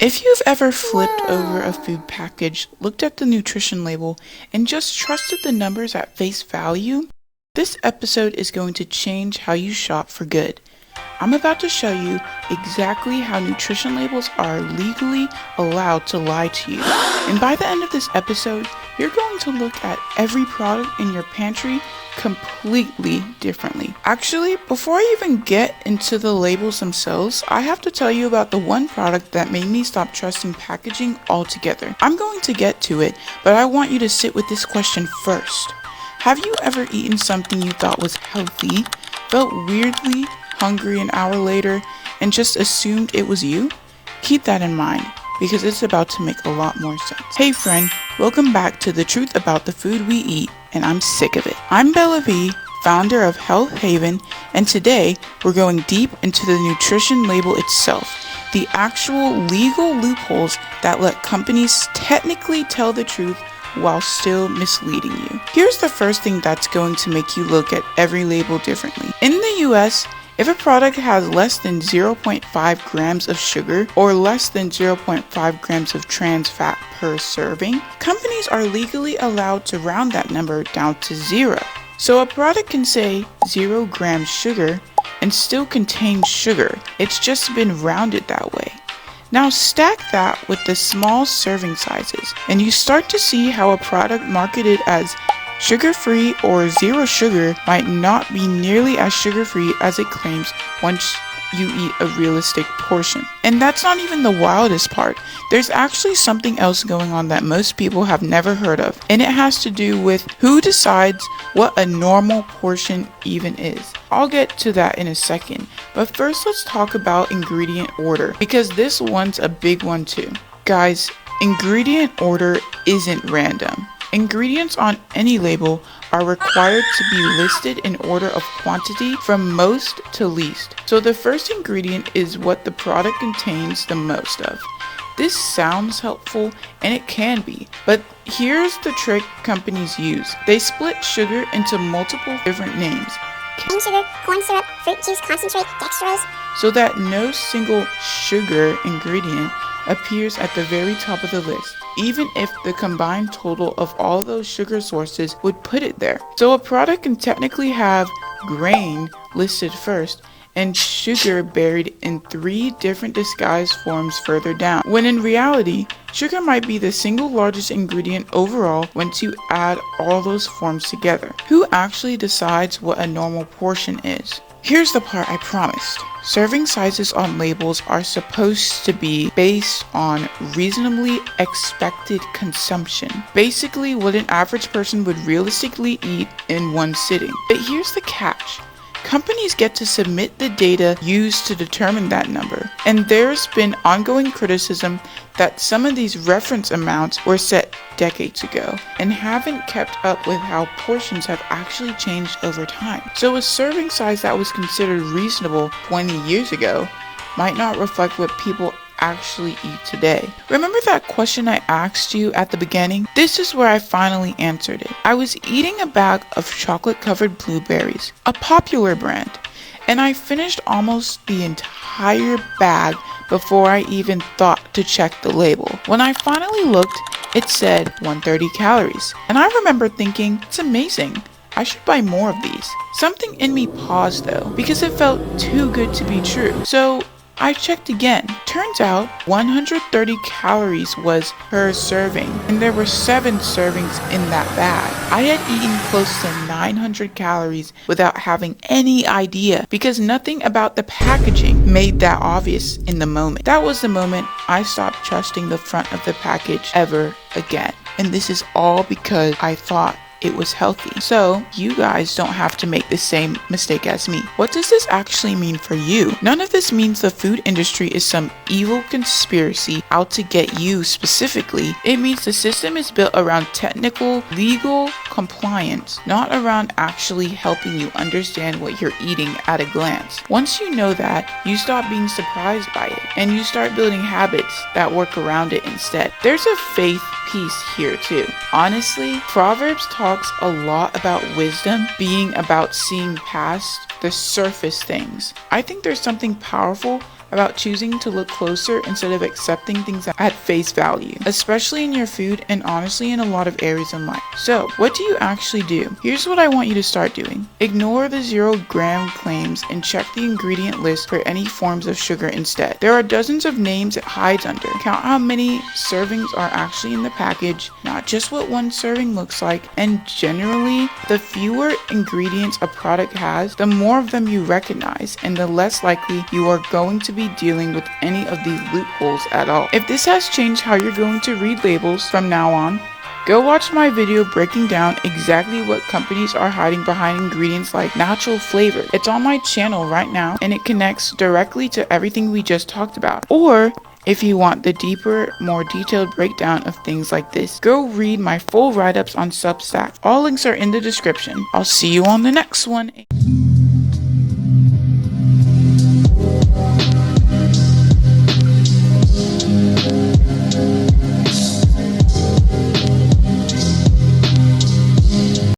If you've ever flipped over a food package, looked at the nutrition label, and just trusted the numbers at face value, this episode is going to change how you shop for good. I'm about to show you exactly how nutrition labels are legally allowed to lie to you. And by the end of this episode, you're going to look at every product in your pantry completely differently. Actually, before I even get into the labels themselves, I have to tell you about the one product that made me stop trusting packaging altogether. I'm going to get to it, but I want you to sit with this question first. Have you ever eaten something you thought was healthy, felt weirdly hungry an hour later, and just assumed it was you? Keep that in mind, because it's about to make a lot more sense. Hey friend, welcome back to The Truth About the Food We Eat, and I'm sick of it. I'm Bella V, founder of Health Haven, and today we're going deep into the nutrition label itself, the actual legal loopholes that let companies technically tell the truth while still misleading you. Here's the first thing that's going to make you look at every label differently. In the US, if a product has less than 0.5 grams of sugar or less than 0.5 grams of trans fat per serving, companies are legally allowed to round that number down to 0. So a product can say 0 grams sugar and still contain sugar. It's just been rounded that way. Now stack that with the small serving sizes, and you start to see how a product marketed as sugar-free or zero sugar might not be nearly as sugar-free as it claims once you eat a realistic portion. And that's not even the wildest part. There's actually something else going on that most people have never heard of, and it has to do with who decides what a normal portion even is. I'll get to that in a second, but first let's talk about ingredient order, because this one's a big one too. Guys, ingredient order isn't random. Ingredients on any label are required to be listed in order of quantity from most to least. So the first ingredient is what the product contains the most of. This sounds helpful, and it can be, but here's the trick companies use. They split sugar into multiple different names. Cane sugar, corn syrup, fruit juice concentrate, dextrose, So that no single sugar ingredient appears at the very top of the list, even if the combined total of all those sugar sources would put it there. So a product can technically have grain listed first and sugar buried in 3 different disguised forms further down, when in reality, sugar might be the single largest ingredient overall once you add all those forms together. Who actually decides what a normal portion is? Here's the part I promised. Serving sizes on labels are supposed to be based on reasonably expected consumption. Basically, what an average person would realistically eat in one sitting. But here's the catch. Companies get to submit the data used to determine that number, and there's been ongoing criticism that some of these reference amounts were set decades ago and haven't kept up with how portions have actually changed over time. So a serving size that was considered reasonable 20 years ago might not reflect what people actually eat today. Remember that question I asked you at the beginning? This is where I finally answered it. I was eating a bag of chocolate-covered blueberries, a popular brand, and I finished almost the entire bag before I even thought to check the label. When I finally looked, it said 130 calories, and I remember thinking, it's amazing. I should buy more of these. Something in me paused though, because it felt too good to be true. So I checked again. Turns out 130 calories was per serving, and there were 7 servings in that bag. I had eaten close to 900 calories without having any idea, because nothing about the packaging made that obvious in the moment. That was the moment I stopped trusting the front of the package ever again. And this is all because I thought it was healthy. So you guys don't have to make the same mistake as me. What does this actually mean for you? None of this means the food industry is some evil conspiracy out to get you specifically. It means the system is built around technical, legal compliance, not around actually helping you understand what you're eating at a glance. Once you know that, you stop being surprised by it, and you start building habits that work around it instead. There's a faith piece here too. Honestly, Proverbs talks a lot about wisdom being about seeing past the surface things. I think there's something powerful about choosing to look closer instead of accepting things at face value, especially in your food and honestly in a lot of areas in life. So, what do you actually do? Here's what I want you to start doing. Ignore the 0-gram claims and check the ingredient list for any forms of sugar instead. There are dozens of names it hides under. Count how many servings are actually in the package, not just what one serving looks like, and generally, the fewer ingredients a product has, the more of them you recognize, and the less likely you are going to be dealing with any of these loopholes at all. If this has changed how you're going to read labels from now on, go watch my video breaking down exactly what companies are hiding behind ingredients like natural flavor. It's on my channel right now, and it connects directly to everything we just talked about. Or, if you want the deeper, more detailed breakdown of things like this, go read my full write-ups on Substack. All links are in the description. I'll see you on the next one.